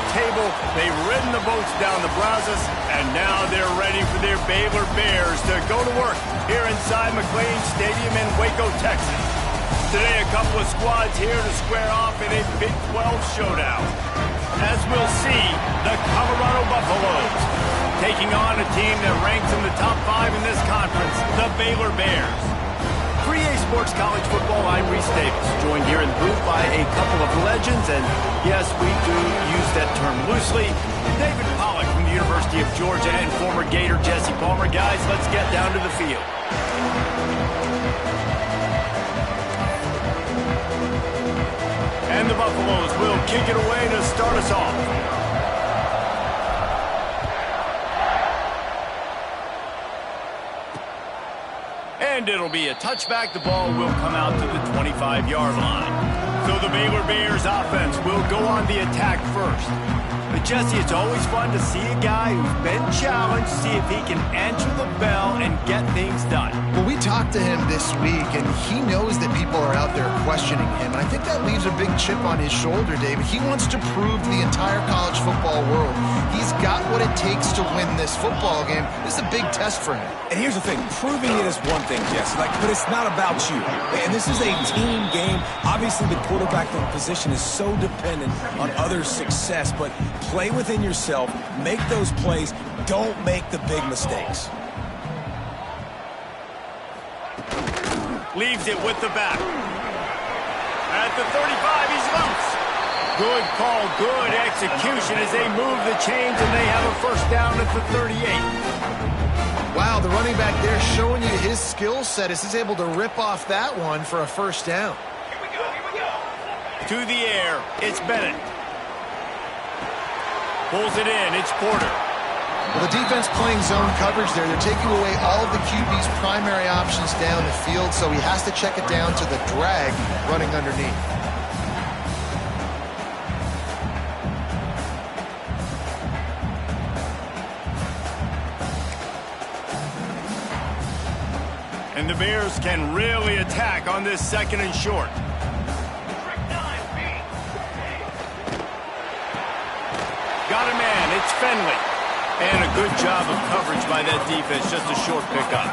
the table. They've ridden the boats down the Brazos, and now they're ready for their Baylor Bears to go to work here inside McLean Stadium in Waco, Texas. Today, a couple of squads here to square off in a Big 12 showdown. As we'll see, the Colorado Buffaloes taking on a team that ranks in the top 5 in this conference, the Baylor Bears. 3A Sports College Football, I'm Reese Davis, joined here in the booth by a couple of legends, and yes, we do use that term loosely. David Pollack from the University of Georgia and former Gator Jesse Palmer. Guys, let's get down to the field. And the Buffaloes will kick it away to start us off. And it'll be a touchback. The ball will come out to the 25-yard line. So the Baylor Bears offense will go on the attack first. But Jesse, it's always fun to see a guy who's been challenged, see if he can answer the bell and get things done. Well, we talked to him this week, and he knows that people are out there questioning him. And I think that leaves a big chip on his shoulder, David. He wants to prove to the entire college football world he's got what it takes to win this football game. This is a big test for him. And here's the thing, proving it is one thing, Jesse, but it's not about you. And this is a team game. Obviously, the quarterback position is so dependent on others' success, but play within yourself, make those plays, don't make the big mistakes. Leaves it with the back. At the 35, he's loose. Good call, good execution as they move the chains, and they have a first down at the 38. Wow, the running back there showing you his skill set as he's able to rip off that one for a first down. Here we go. To the air, it's Bennett. Pulls it in, it's Porter. Well, the defense playing zone coverage there. They're taking away all of the QB's primary options down the field, so he has to check it down to the drag running underneath. And the Bears can really attack on this second and short. Got a man, it's Finley. And a good job of coverage by that defense, just a short pickup.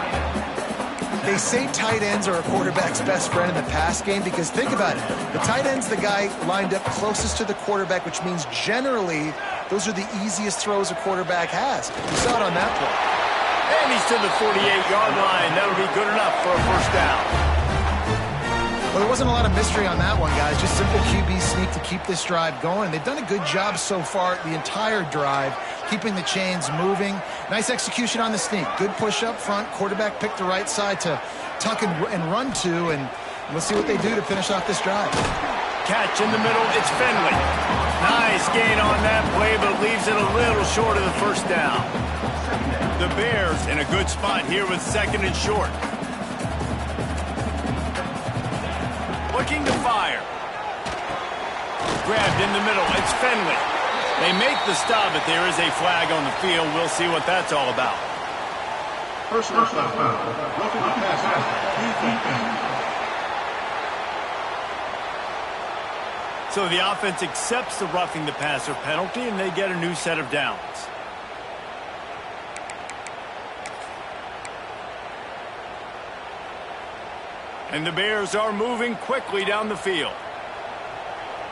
They say tight ends are a quarterback's best friend in the pass game because think about it. The tight end's the guy lined up closest to the quarterback, which means generally those are the easiest throws a quarterback has. You saw it on that play. And he's to the 48-yard line. That'll be good enough for a first down. Well, there wasn't a lot of mystery on that one, guys. Just simple QB sneak to keep this drive going. They've done a good job so far the entire drive, keeping the chains moving. Nice execution on the sneak. Good push up front. Quarterback picked the right side to tuck and run to, and we'll see what they do to finish off this drive. Catch in the middle. It's Finley. Nice gain on that play, but leaves it a little short of the first down. The Bears in a good spot here with second and short. Looking to fire. Grabbed in the middle. It's Finley. They make the stop, but there is a flag on the field. We'll see what that's all about. Personal foul. Roughing the passer. So the offense accepts the roughing the passer penalty, and they get a new set of downs. And the Bears are moving quickly down the field.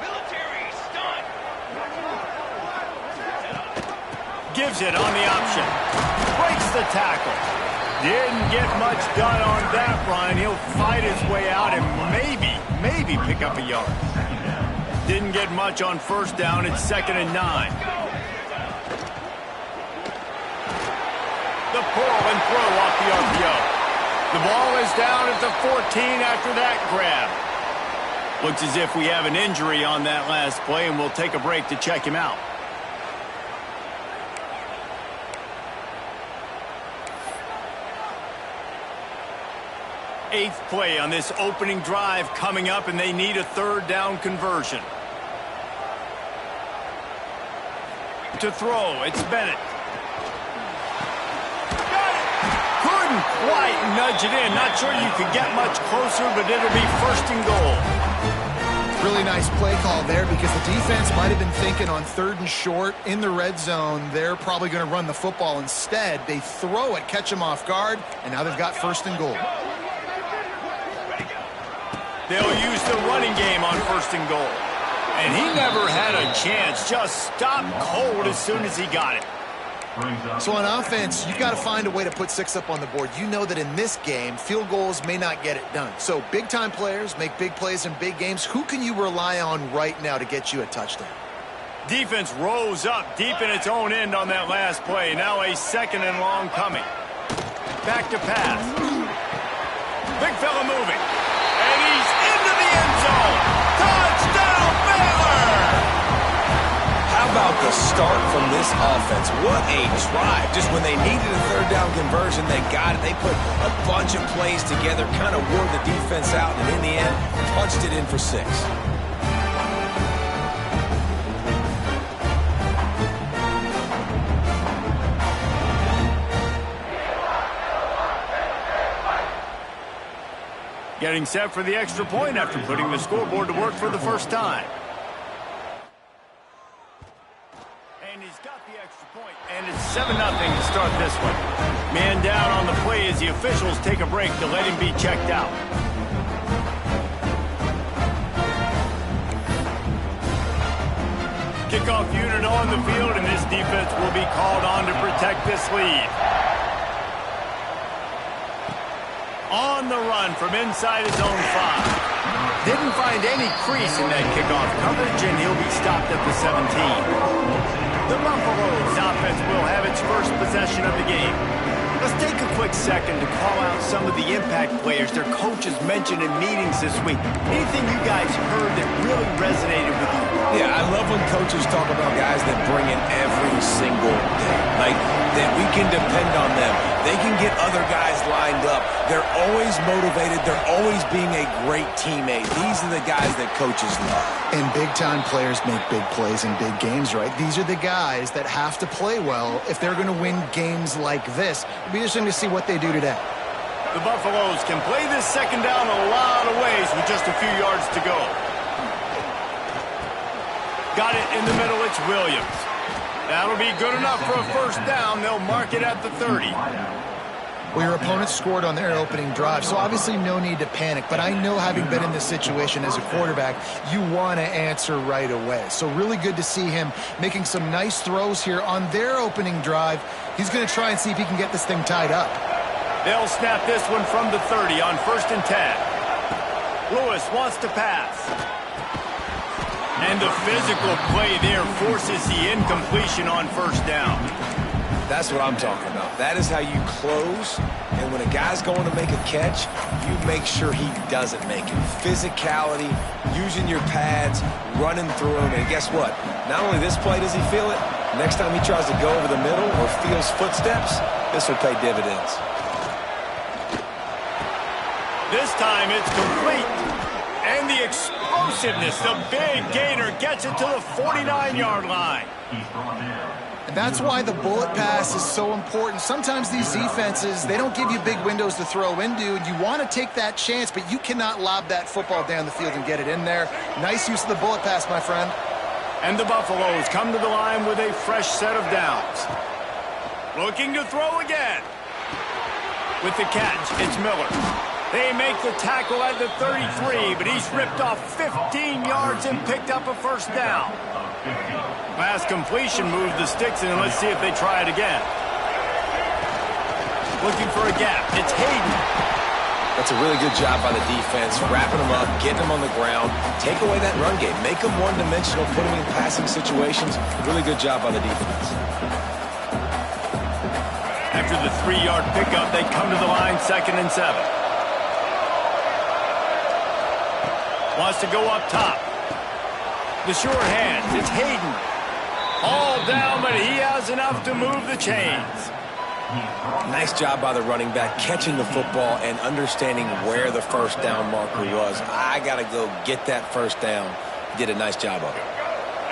Military stunt. Gives it on the option. Breaks the tackle. Didn't get much done on that run. He'll fight his way out and maybe pick up a yard. Didn't get much on first down. It's 2nd and 9. The pull and throw off the RPO. The ball is down at the 14 after that grab. Looks as if we have an injury on that last play, and we'll take a break to check him out. Eighth play on this opening drive coming up, and they need a third down conversion. To throw, it's Bennett. Couldn't quite nudge it in. Not sure you could get much closer, but it'll be 1st and goal. Really nice play call there because the defense might have been thinking on 3rd and short in the red zone. They're probably going to run the football. Instead, they throw it, catch them off guard, and now they've got 1st and goal. They'll use the running game on 1st and goal. And he never had a chance. Just stopped cold as soon as he got it. So on offense, you've got to find a way to put 6 up on the board. You know that in this game, field goals may not get it done. So big-time players make big plays in big games. Who can you rely on right now to get you a touchdown? Defense rose up deep in its own end on that last play. Now a 2nd and long coming. Back to pass. Big fella moving. And he's into the end zone. Touchdown, Baylor! How about the start from this offense? What a drive. Just when they needed a 3rd down conversion, they got it. They put a bunch of plays together, kind of wore the defense out, and in the end, punched it in for 6. Getting set for the extra point after putting the scoreboard to work for the first time. And he's got the extra point, and it's 7-0 to start this one. Man down on the play as the officials take a break to let him be checked out. Kickoff unit on the field, and this defense will be called on to protect this lead. On the run from inside his own 5. Didn't find any crease in that kickoff coverage, and he'll be stopped at the 17. The Buffaloes offense will have its first possession of the game. Let's take a quick second to call out some of the impact players their coaches mentioned in meetings this week. Anything you guys heard that really resonated with you? Yeah, I love when coaches talk about guys that bring it every single day. Like, that we can depend on them. They can get other guys lined up. They're always motivated. They're always being a great teammate. These are the guys that coaches love. And big-time players make big plays in big games, right? These are the guys that have to play well if they're going to win games like this. It'll be interesting to see what they do today. The Buffaloes can play this 2nd down a lot of ways with just a few yards to go. Got it in the middle. It's Williams. That'll be good enough for a 1st down. They'll mark it at the 30. Well, your opponent scored on their opening drive, so obviously no need to panic. But I know, having been in this situation as a quarterback, you want to answer right away. So really good to see him making some nice throws here on their opening drive. He's going to try and see if he can get this thing tied up. They'll snap this one from the 30 on 1st and 10. Lewis wants to pass. And the physical play there forces the incompletion on 1st down. That's what I'm talking about. That is how you close, and when a guy's going to make a catch, you make sure he doesn't make it. Physicality, using your pads, running through him, and guess what? Not only this play does he feel it, next time he tries to go over the middle or feels footsteps, this will pay dividends. This time it's complete. And the explosiveness, the big gainer gets it to the 49-yard line. And that's why the bullet pass is so important. Sometimes these defenses, they don't give you big windows to throw into, and you want to take that chance, but you cannot lob that football down the field and get it in there. Nice use of the bullet pass, my friend. And the Buffaloes come to the line with a fresh set of downs. Looking to throw again. With the catch, it's Miller. They make the tackle at the 33, but he's ripped off 15 yards and picked up a 1st down. Last completion moved the sticks in, and let's see if they try it again. Looking for a gap. It's Hayden. That's a really good job by the defense, wrapping them up, getting them on the ground, take away that run game, make them one-dimensional, put them in passing situations. Really good job by the defense. After the 3-yard pickup, they come to the line 2nd and 7. Wants to go up top. The short hands. It's Hayden. All down, but he has enough to move the chains. Nice job by the running back, catching the football and understanding where the 1st down marker was. I got to go get that 1st down. Did a nice job of it.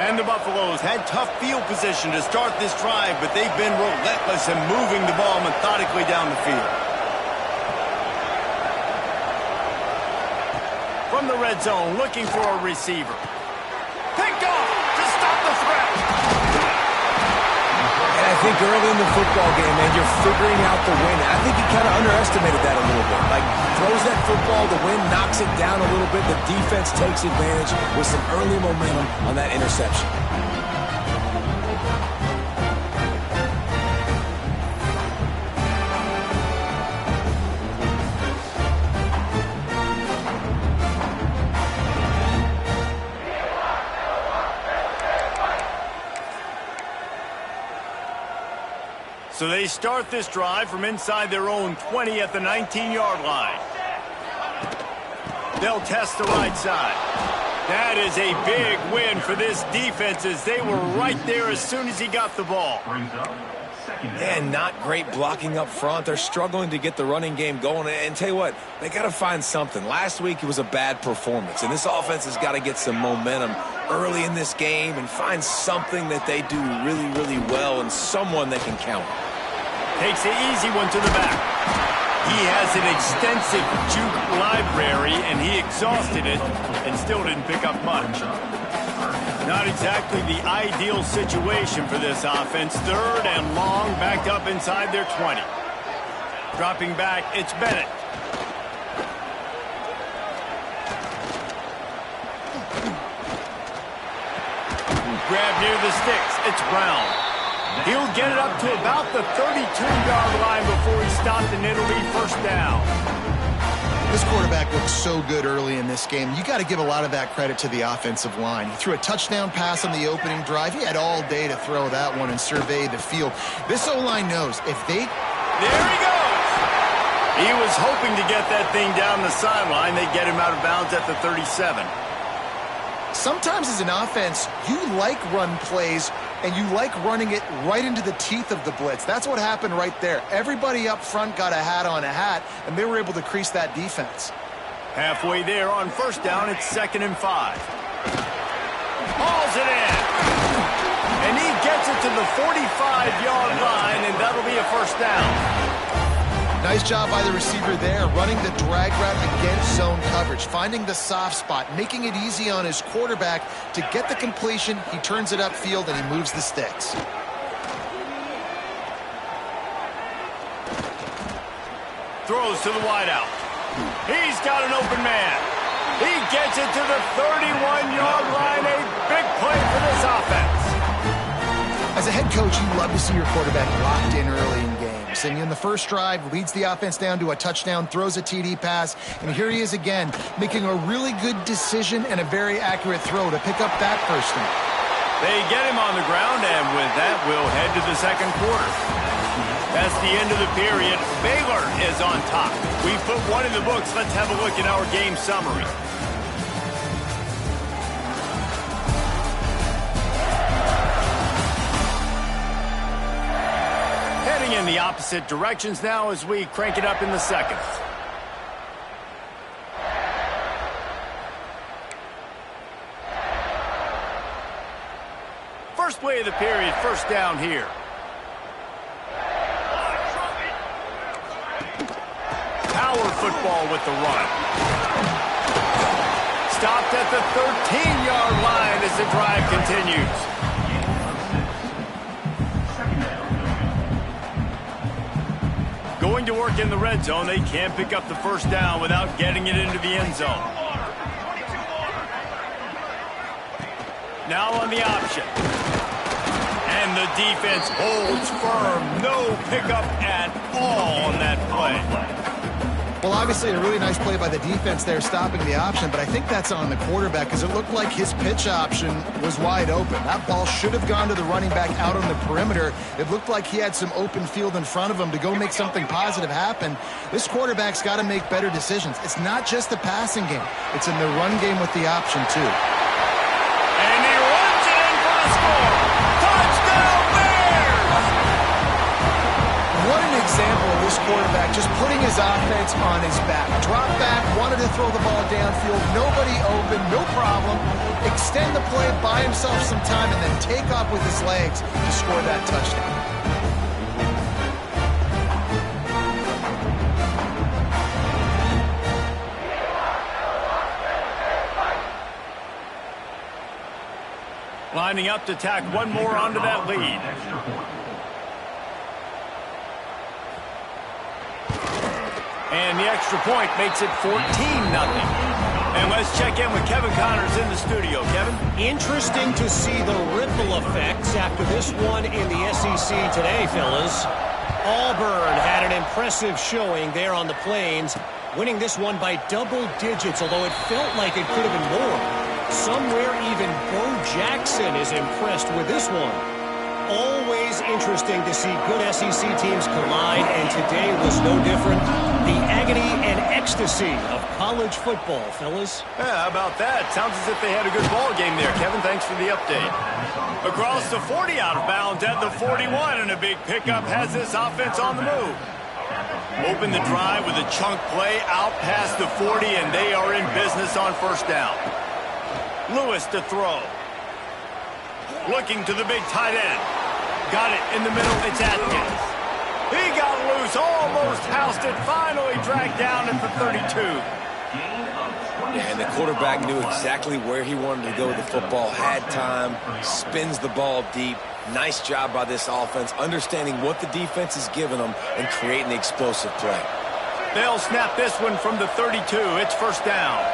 And the Buffaloes had tough field position to start this drive, but they've been relentless in moving the ball methodically down the field. From the red red zone, looking for a receiver. Picked off to stop the threat. And I think early in the football game, man, you're figuring out the win. I think he kind of underestimated that a little bit. Like, throws that football, the wind knocks it down a little bit. The defense takes advantage with some early momentum on that interception. So they start this drive from inside their own 20 at the 19-yard line. They'll test the right side. That is a big win for this defense as they were right there as soon as he got the ball. And not great blocking up front. They're struggling to get the running game going. And tell you what, they got to find something. Last week it was a bad performance, and this offense has got to get some momentum early in this game and find something that they do really, really well and someone they can count on. Takes the easy one to the back. He has an extensive juke library, and he exhausted it and still didn't pick up much. Not exactly the ideal situation for this offense. Third and long, backed up inside their 20. Dropping back, it's Bennett. Grab near the sticks, it's Brown. He'll get it up to about the 32-yard line before he stopped, and it'll be first down. This quarterback looked so good early in this game. You got to give a lot of that credit to the offensive line. He threw a touchdown pass on the opening drive. He had all day to throw that one and survey the field. This O-line knows if they... There he goes! He was hoping to get that thing down the sideline. They get him out of bounds at the 37. Sometimes as an offense, you like run plays, and you like running it right into the teeth of the blitz. That's what happened right there. Everybody up front got a hat on a hat, and they were able to crease that defense. Halfway there on first down, it's 2nd and 5. Hauls it in. And he gets it to the 45-yard line, and that'll be a first down. Nice job by the receiver there, running the drag route against zone coverage, finding the soft spot, making it easy on his quarterback to get the completion. He turns it upfield, and he moves the sticks. Throws to the wideout. He's got an open man. He gets it to the 31-yard line. A big play for this offense. As a head coach, you love to see your quarterback locked in early in games. And in the first drive, leads the offense down to a touchdown, throws a TD pass, and here he is again, making a really good decision and a very accurate throw to pick up that first down. They get him on the ground, and with that, we'll head to the second quarter. That's the end of the period. Baylor is on top. We put one in the books. Let's have a look at our game summary. Heading in the opposite directions now as we crank it up in the second. First play of the period, first down here. Power football with the run. Stopped at the 13-yard line as the drive continues. Going to work in the red zone. They can't pick up the first down without getting it into the end zone. Now on the option. And the defense holds firm. No pickup at all on that play. Well, obviously a really nice play by the defense there stopping the option, but I think that's on the quarterback because it looked like his pitch option was wide open. That ball should have gone to the running back out on the perimeter. It looked like he had some open field in front of him to go make something positive happen. This quarterback's got to make better decisions. It's not just the passing game. It's in the run game with the option, too. And he runs it in for the score. Touchdown, Bears! What an example of this quarterback just putting his offense on his back. Drop back, wanted to throw the ball downfield, nobody open, no problem. Extend the play, buy himself some time, and then take off with his legs to score that touchdown. Lining up to tack one more onto that lead. And the extra point makes it 14-0. And let's check in with Kevin Connors in the studio. Kevin? Interesting to see the ripple effects after this one in the SEC today, fellas. Auburn had an impressive showing there on the Plains, winning this one by double digits, although it felt like it could have been more. Somewhere even Bo Jackson is impressed with this one. Always interesting to see good SEC teams collide, and today was no different. The agony and ecstasy of college football, fellas. Yeah, how about that? Sounds as if they had a good ball game there, Kevin. Thanks for the update. Across the 40, out of bounds at the 41, and a big pickup has this offense on the move. Open the drive with a chunk play out past the 40, and they are in business on first down. Lewis to throw. Looking to the big tight end. Got it in the middle. It's Atkins. He got loose, almost housed it, finally dragged down at the 32. And the quarterback knew exactly where he wanted to go with the football, had time, spins the ball deep. Nice job by this offense, understanding what the defense is giving them and creating the explosive play. They'll snap this one from the 32. It's first down.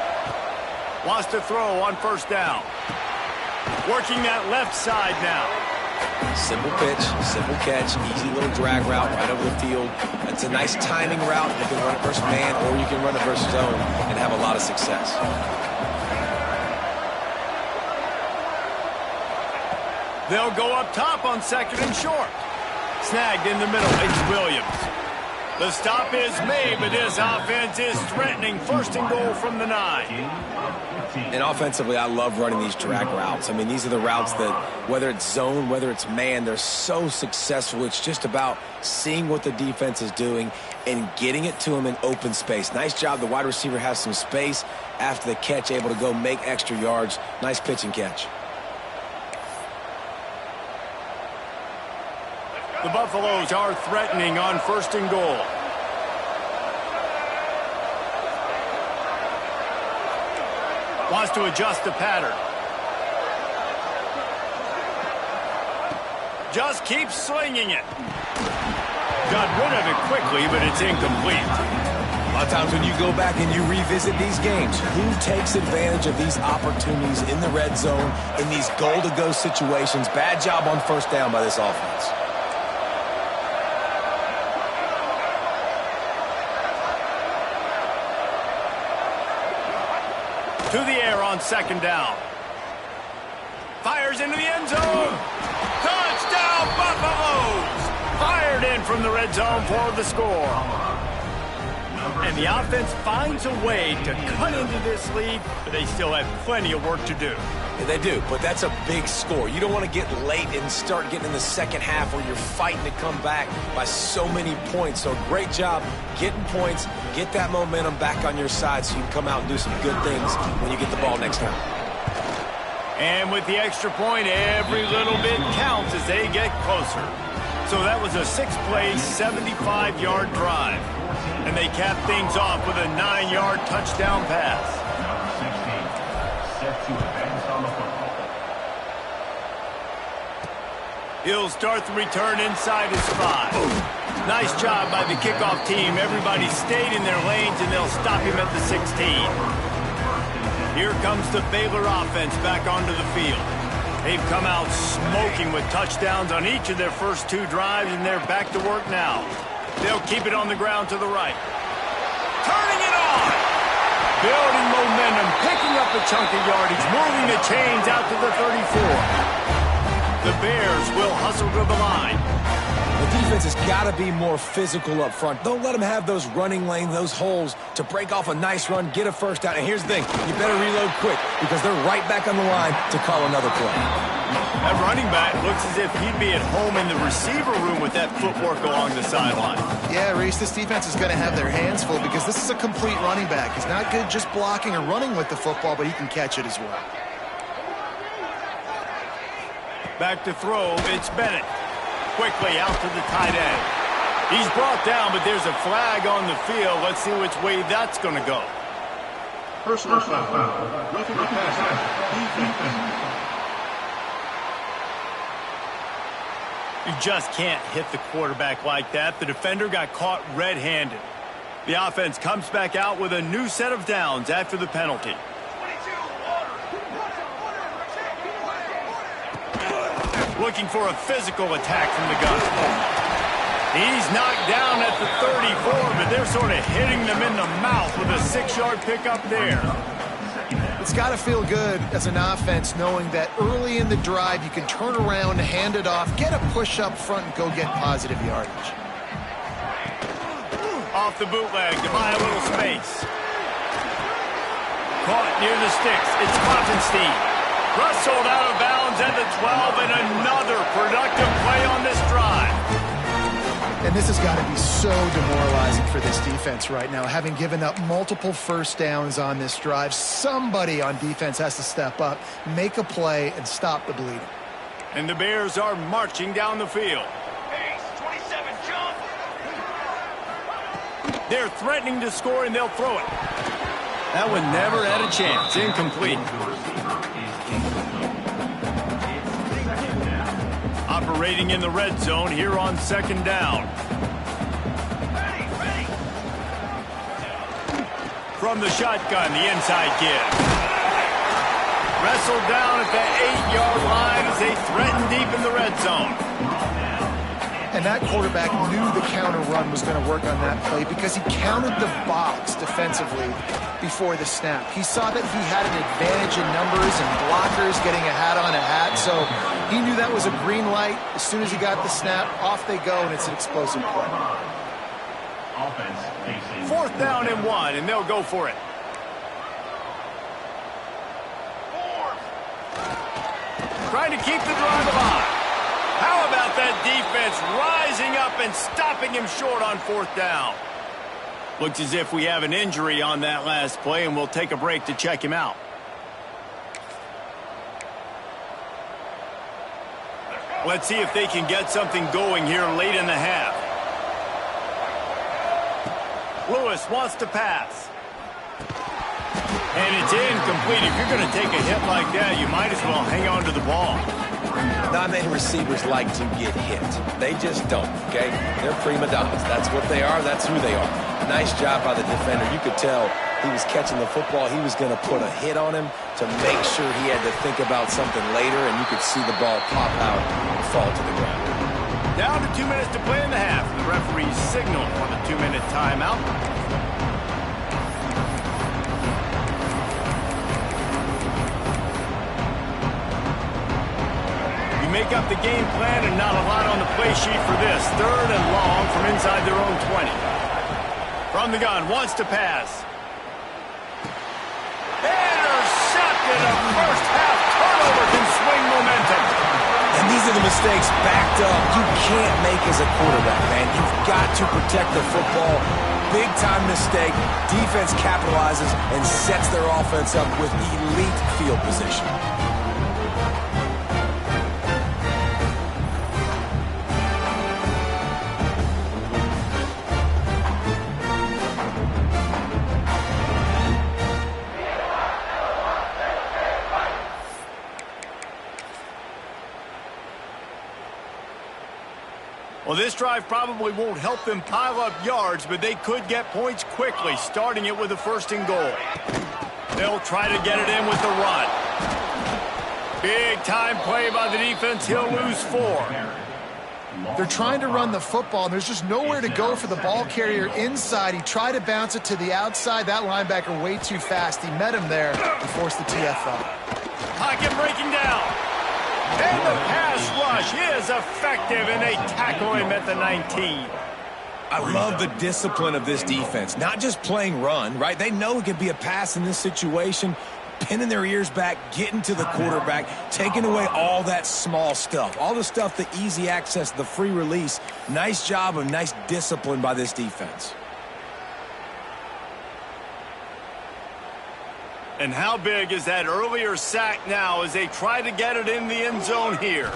Wants to throw on first down. Working that left side now. Simple pitch, simple catch, easy little drag route right over the field. It's a nice timing route. You can run it versus man, or you can run it versus zone and have a lot of success. They'll go up top on second and short. Snagged in the middle. It's Williams. The stop is made, but this offense is threatening. First and goal from the 9. And offensively, I love running these drag routes. I mean, these are the routes that, whether it's zone, whether it's man, they're so successful. It's just about seeing what the defense is doing and getting it to them in open space. Nice job. The wide receiver has some space after the catch, able to go make extra yards. Nice pitch and catch. The Buffaloes are threatening on first and goal. Wants to adjust the pattern. Just keeps slinging it. Got rid of it quickly, but it's incomplete. A lot of times when you go back and you revisit these games, who takes advantage of these opportunities in the red zone, in these goal-to-go situations? Bad job on first down by this offense. To the air on second down. Fires into the end zone. Touchdown, Buffaloes! Fired in from the red zone for the score. And the offense finds a way to cut into this lead, but they still have plenty of work to do. Yeah, they do, but that's a big score. You don't want to get late and start getting in the second half where you're fighting to come back by so many points. So great job getting points, get that momentum back on your side so you can come out and do some good things when you get the ball next time. And with the extra point, every little bit counts as they get closer. So that was a 6-play, 75-yard drive. And they cap things off with a 9-yard touchdown pass. He'll start the return inside his 5. Nice job by the kickoff team. Everybody stayed in their lanes, and they'll stop him at the 16. Here comes the Baylor offense back onto the field. They've come out smoking with touchdowns on each of their first 2 drives, and they're back to work now. They'll keep it on the ground to the right. Turning it on! Building momentum, picking up a chunk of yardage, moving the chains out to the 34. The Bears will hustle to the line. The defense has got to be more physical up front. Don't let them have those running lanes, those holes to break off a nice run, get a first down. And here's the thing, you better reload quick because they're right back on the line to call another play. That running back looks as if he'd be at home in the receiver room with that footwork along the sideline. Yeah, Reese, this defense is going to have their hands full because this is a complete running back. He's not good just blocking or running with the football, but he can catch it as well. Back to throw, it's Bennett. Quickly out to the tight end. He's brought down, but there's a flag on the field. Let's see which way that's going to go. Personal foul. Roughing the passer. Defense. You just can't hit the quarterback like that. The defender got caught red-handed. The offense comes back out with a new set of downs after the penalty. Looking for a physical attack from the gun. He's knocked down at the 34, but they're sort of hitting them in the mouth with a 6-yard pickup there. It's got to feel good as an offense knowing that early in the drive you can turn around, hand it off, get a push up front, and go get positive yardage. Off the bootleg to buy a little space. Caught near the sticks. It's Klopfenstein. Rustled out of bounds at the 12, and another productive play on this drive. And this has got to be so demoralizing for this defense right now. Having given up multiple first downs on this drive, somebody on defense has to step up, make a play, and stop the bleeding. And the Bears are marching down the field. Pace, 27, jump. They're threatening to score, and they'll throw it. That one never had a chance. Incomplete. Operating in the red zone here on 2nd down. Ready. From the shotgun, the inside give. Wrestled down at the 8-yard line as they threaten deep in the red zone. And that quarterback knew the counter run was going to work on that play because he counted the box defensively before the snap. He saw that he had an advantage in numbers and blockers getting a hat on a hat, so he knew that was a green light. As soon as he got the snap, off they go, and it's an explosive play. 4th down and 1, and they'll go for it. Trying to keep the drive alive. How about that defense rising up and stopping him short on 4th down? Looks as if we have an injury on that last play, and we'll take a break to check him out. Let's see if they can get something going here late in the half. Lewis wants to pass. And it's incomplete. If you're going to take a hit like that, you might as well hang on to the ball. Not many receivers like to get hit. They just don't, okay? They're prima donnas. That's what they are. That's who they are. Nice job by the defender. You could tell he was catching the football. He was going to put a hit on him to make sure he had to think about something later, and you could see the ball pop out and fall to the ground. Down to 2 minutes to play in the half. The referees signal for the 2-minute timeout. Make up the game plan and not a lot on the play sheet for this. 3rd and long from inside their own 20. From the gun, wants to pass. Intercepted. A first half turnover can swing momentum. And these are the mistakes backed up you can't make as a quarterback, man. You've got to protect the football. Big time mistake. Defense capitalizes and sets their offense up with elite field position. Well, this drive probably won't help them pile up yards, but they could get points quickly, starting it with a 1st and goal. They'll try to get it in with the run. Big time play by the defense. He'll lose 4. They're trying to run the football, and there's just nowhere to go for the ball carrier inside. He tried to bounce it to the outside. That linebacker way too fast. He met him there and forced the TFL. Pocket breaking down. And the pass rush is effective, and they tackle him at the 19. I love the discipline of this defense. Not just playing run, right? They know it could be a pass in this situation. Pinning their ears back, getting to the quarterback, taking away all that small stuff. All the stuff, the easy access, the free release. Nice job of nice discipline by this defense. And how big is that earlier sack now as they try to get it in the end zone here?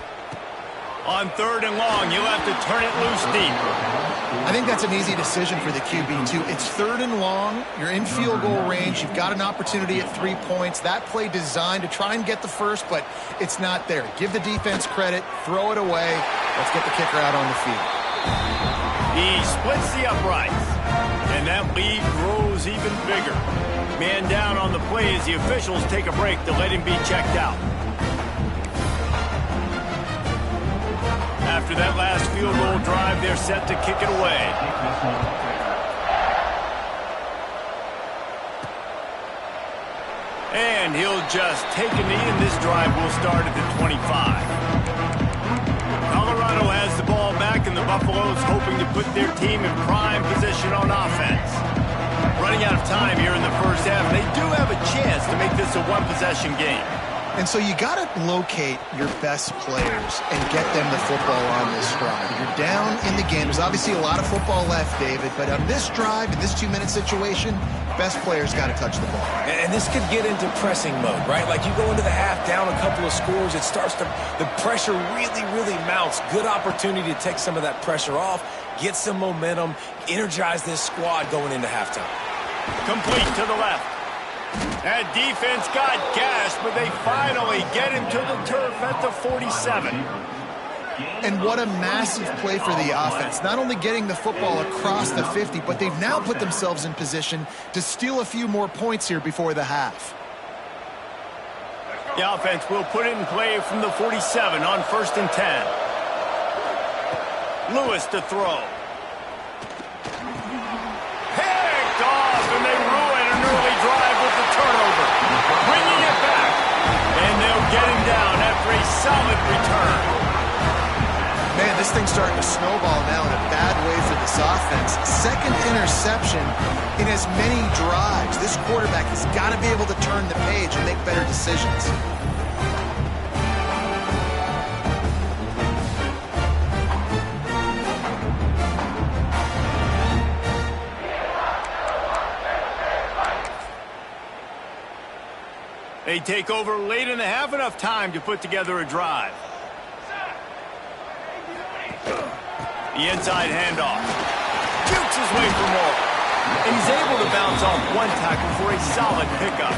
On 3rd and long, you'll have to turn it loose deep. I think that's an easy decision for the QB, too. It's 3rd and long. You're in field goal range. You've got an opportunity at 3 points. That play designed to try and get the first, but it's not there. Give the defense credit. Throw it away. Let's get the kicker out on the field. He splits the uprights, and that lead grows even bigger. Man down on the play as the officials take a break to let him be checked out. After that last field goal drive, they're set to kick it away. And he'll just take a knee, and this drive will start at the 25. Colorado has the ball back, and the Buffaloes hoping to put their team in prime position on offense. Running out of time here in the first half, they do have a chance to make this a one-possession game. And so you got to locate your best players and get them the football on this drive. You're down in the game. There's obviously a lot of football left, David, but on this drive, in this 2-minute situation, best players got to touch the ball. And this could get into pressing mode, right? Like you go into the half down a couple of scores, it starts to, the pressure really mounts. Good opportunity to take some of that pressure off, get some momentum, energize this squad going into halftime. Complete to the left. That defense got gashed, but they finally get him to the turf at the 47. And what a massive play for the offense. Not only getting the football across the 50, but they've now put themselves in position to steal a few more points here before the half. The offense will put it in play from the 47 on 1st and 10. Lewis to throw. Picked off, and they ruin an early drive with the turnover. Bringing it back. And they'll get him down after a solid return. Man, this thing's starting to snowball now in a bad way for this offense. Second interception in as many drives. This quarterback has got to be able to turn the page and make better decisions. They take over late in the half, enough time to put together a drive. The inside handoff. Jukes his way for more. And he's able to bounce off one tackle for a solid pickup.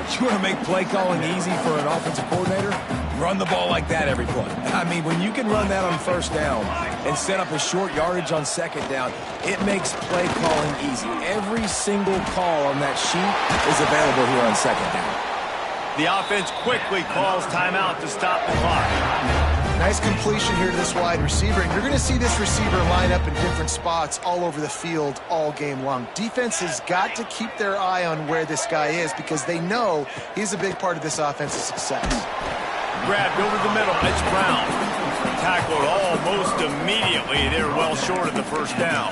You want to make play calling easy for an offensive coordinator? Run the ball like that every play. I mean, when you can run that on 1st down and set up a short yardage on 2nd down, it makes play calling easy. Every single call on that sheet is available here on 2nd down. The offense quickly calls timeout to stop the clock. Nice completion here to this wide receiver, and you're going to see this receiver line up in different spots all over the field all game long. Defense has got to keep their eye on where this guy is because they know he's a big part of this offense's success. Grabbed over the middle, it's Brown. Tackled almost immediately. They're well short of the 1st down.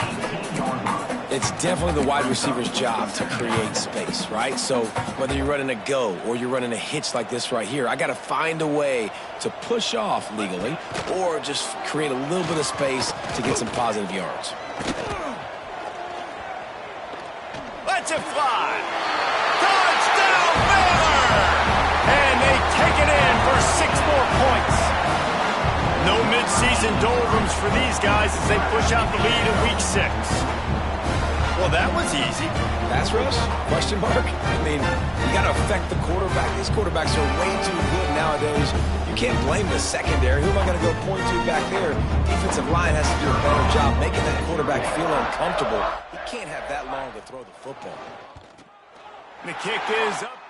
It's definitely the wide receiver's job to create space, right? So whether you're running a go or you're running a hitch like this right here, I got to find a way to push off legally or just create a little bit of space to get some positive yards. Let's it fly. Touchdown, Baylor! And they take it in for 6 more points. No midseason doldrums for these guys as they push out the lead in week 6. Well, that was easy. Pass rush? Question mark? I mean, you got to affect the quarterback. These quarterbacks are way too good nowadays. You can't blame the secondary. Who am I going to go point to back there? Defensive line has to do a better job making that quarterback feel uncomfortable. He can't have that long to throw the football. The kick is up.